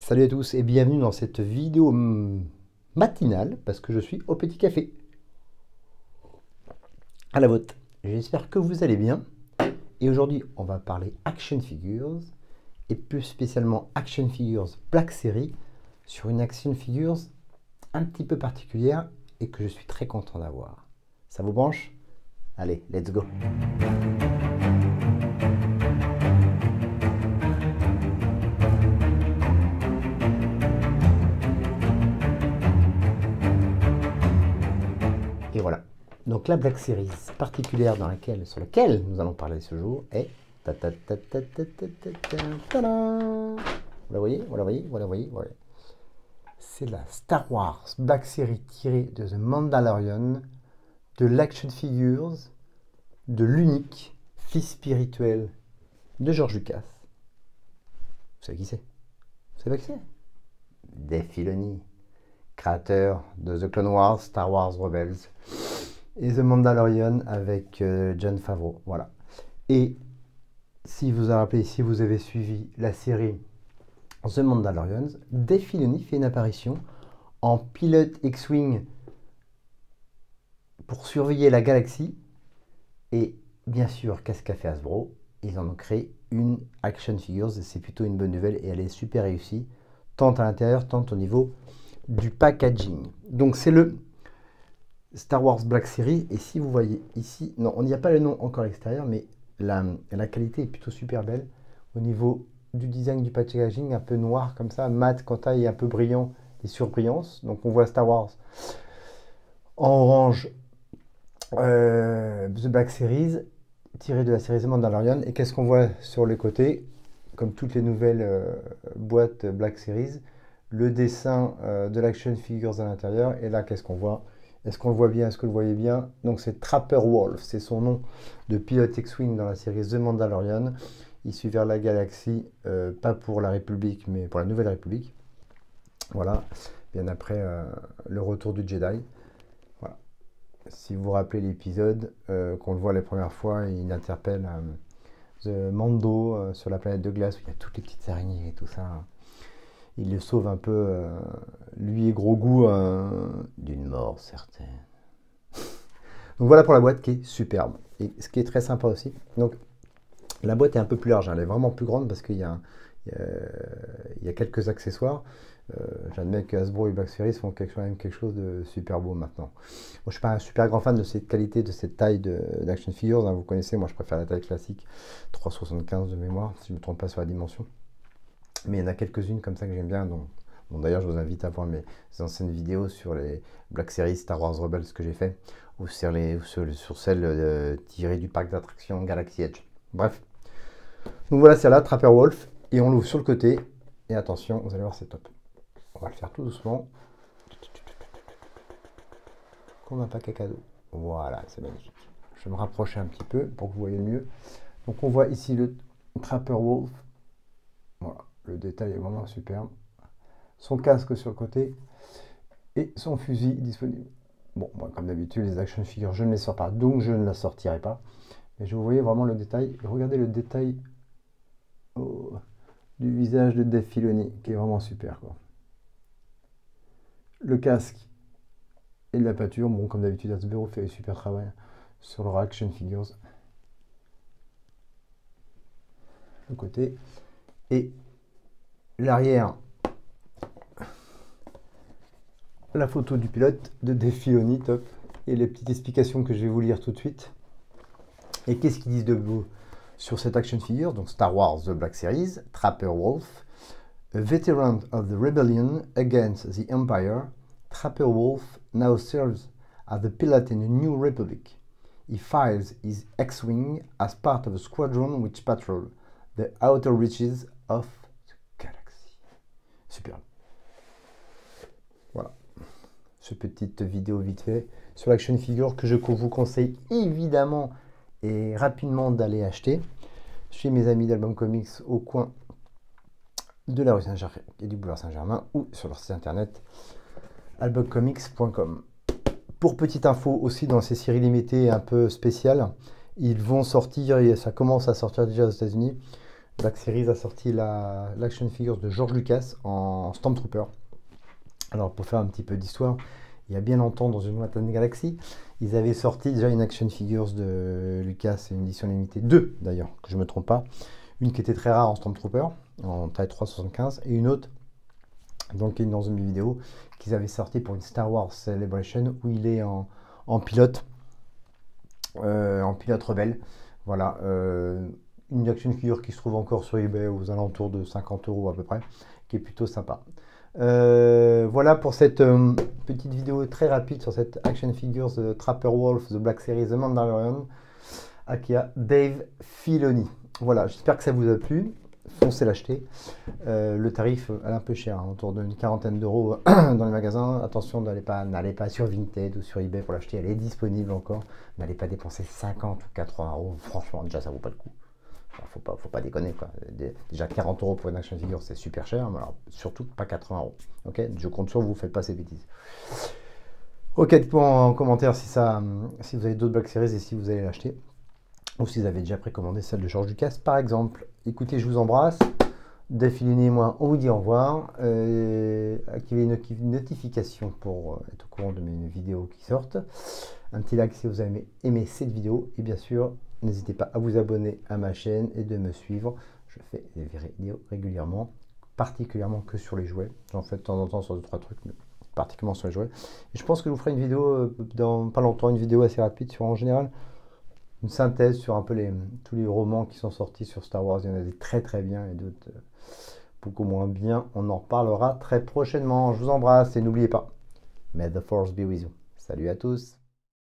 Salut à tous et bienvenue dans cette vidéo matinale parce que je suis au petit café. À la vôtre. J'espère que vous allez bien. Et aujourd'hui, on va parler Action Figures et plus spécialement Action Figures Black Series sur une Action Figures un petit peu particulière et que je suis très content d'avoir. Ça vous branche? Allez, let's go! Et voilà. Donc la Black Series particulière sur laquelle nous allons parler ce jour est... Vous la voyez? Vous la voyez? Vous la voyez? Voilà. C'est la Star Wars Black Series tirée de The Mandalorian, de l'Action Figures, de l'unique fils spirituel de George Lucas. Vous savez qui c'est? Vous savez qui c'est? Dave Filoni, créateur de The Clone Wars, Star Wars Rebels et The Mandalorian avec Jon Favreau. Voilà. Et si vous vous rappelez, si vous avez suivi la série The Mandalorian, Dave Filoni fait une apparition en pilote X-Wing pour surveiller la galaxie. Et bien sûr, qu'est-ce qu'a fait Hasbro? Ils en ont créé une Action Figures et c'est plutôt une bonne nouvelle et elle est super réussie, tant à l'intérieur, tant au niveau du packaging. Donc c'est le Star Wars Black Series et si vous voyez ici, non, on n'y a pas le nom encore à l'extérieur, mais la qualité est plutôt super belle au niveau du design du packaging, un peu noir comme ça, mat quant à et un peu brillant et surbrillance. Donc on voit Star Wars en orange, The Black Series tiré de la série The Mandalorian. Et qu'est-ce qu'on voit sur les côtés? Comme toutes les nouvelles boîtes Black Series, le dessin de l'Action Figures à l'intérieur. Et là, qu'est-ce qu'on voit? Est-ce qu'on le voit bien? Est-ce que vous le voyez bien? Donc c'est Trapper Wolf, c'est son nom de pilote X-Wing dans la série The Mandalorian. Il suit vers la galaxie, pas pour la République, mais pour la Nouvelle République. Voilà, bien après le retour du Jedi. Voilà. Si vous vous rappelez l'épisode, qu'on le voit la première fois, il interpelle The Mando sur la planète de glace, où il y a toutes les petites araignées et tout ça. Il le sauve un peu, lui et Grogu, d'une mort certaine. Donc voilà pour la boîte qui est superbe. Et ce qui est très sympa aussi, donc la boîte est un peu plus large, hein, elle est vraiment plus grande parce qu'il y a quelques accessoires. J'admets que Hasbro et Black Series font quand même quelque chose de super beau maintenant. Moi, je ne suis pas un super grand fan de cette qualité, de cette taille d'Action Figures. Hein, vous connaissez, moi je préfère la taille classique, 3,75 de mémoire, si je ne me trompe pas sur la dimension. Mais il y en a quelques-unes comme ça que j'aime bien. Donc, bon, d'ailleurs, je vous invite à voir mes anciennes vidéos sur les Black Series Star Wars Rebels que j'ai fait, ou sur celles tirées du parc d'attractions Galaxy Edge. Bref. Donc voilà, c'est là, Trapper Wolf, et on l'ouvre sur le côté. Et attention, vous allez voir, c'est top. On va le faire tout doucement. Comme un paquet cadeau. Voilà, c'est magnifique. Je vais me rapprocher un petit peu pour que vous voyez mieux. Donc on voit ici le Trapper Wolf. Voilà, le détail est vraiment superbe. Son casque sur le côté et son fusil disponible. Bon, moi, comme d'habitude, les action figures, je ne les sors pas, donc je ne la sortirai pas. Mais je vous voyez vraiment le détail. Regardez le détail du visage de Dave Filoni, qui est vraiment super, quoi. Le casque et la pâture, bon, comme d'habitude, Hasbro fait un super travail sur leur action figures. Le côté et l'arrière, la photo du pilote de Dave Filoni, top, et les petites explications que je vais vous lire tout de suite. Et qu'est-ce qu'ils disent de beau sur cette action figure? Donc Star Wars The Black Series, Trapper Wolf, a veteran of the rebellion against the Empire, Trapper Wolf now serves as the pilot in the New Republic. He fires his X-Wing as part of a squadron which patrol the outer reaches of the galaxy. Superbe. Voilà. Cette petite vidéo vite fait sur l'action figure que je vous conseille évidemment et rapidement d'aller acheter chez mes amis d'Album Comics au coin de la rue Saint-Germain et du boulevard Saint-Germain ou sur leur site internet albumcomics.com. Pour petite info aussi, dans ces séries limitées un peu spéciales, ils vont sortir, et ça commence à sortir déjà aux États-Unis, Black Series a sorti l'action figures de George Lucas en Stormtrooper. Alors pour faire un petit peu d'histoire, il y a bien longtemps dans une lointaine galaxie, ils avaient sorti déjà une action figures de Lucas, une édition limitée, 2 d'ailleurs, que je ne me trompe pas. Une qui était très rare en Stormtrooper, en taille 375, et une autre, donc qui est dans une vidéo, qu'ils avaient sorti pour une Star Wars Celebration, où il est en pilote rebelle. Voilà, une action figure qui se trouve encore sur eBay aux alentours de 50 € à peu près, qui est plutôt sympa. Voilà pour cette petite vidéo très rapide sur cette action figures Trapper Wolf The Black Series The Mandalorian Aka Dave Filoni. Voilà, j'espère que ça vous a plu. Foncez l'acheter. Le tarif est un peu cher, hein, autour d'une quarantaine d'euros dans les magasins. Attention, n'allez pas sur Vinted ou sur eBay pour l'acheter, elle est disponible encore. N'allez pas dépenser 50 ou 80 €. Franchement, déjà ça vaut pas le coup. Alors, faut pas déconner quoi. Déjà 40 € pour une action figure, c'est super cher, mais alors surtout pas 80 €. Ok, je compte sur vous, faites pas ces bêtises. Ok, dites-moi en commentaire si vous avez d'autres Black Series et si vous allez l'acheter. Ou si vous avez déjà précommandé celle de George Lucas par exemple. Écoutez, je vous embrasse. Dave Filoni et moi, on vous dit au revoir. Activez une notification pour être au courant de mes vidéos qui sortent. Un petit like si vous avez aimé cette vidéo. Et bien sûr, n'hésitez pas à vous abonner à ma chaîne et de me suivre. Je fais des vidéos régulièrement, particulièrement que sur les jouets. J'en fais de temps en temps sur 2-3 trucs, mais particulièrement sur les jouets. Et je pense que je vous ferai une vidéo dans pas longtemps, une vidéo assez rapide sur en général. Une synthèse sur un peu tous les romans qui sont sortis sur Star Wars. Il y en a des très très bien et d'autres beaucoup moins bien. On en reparlera très prochainement. Je vous embrasse et n'oubliez pas, May the Force be with you. Salut à tous.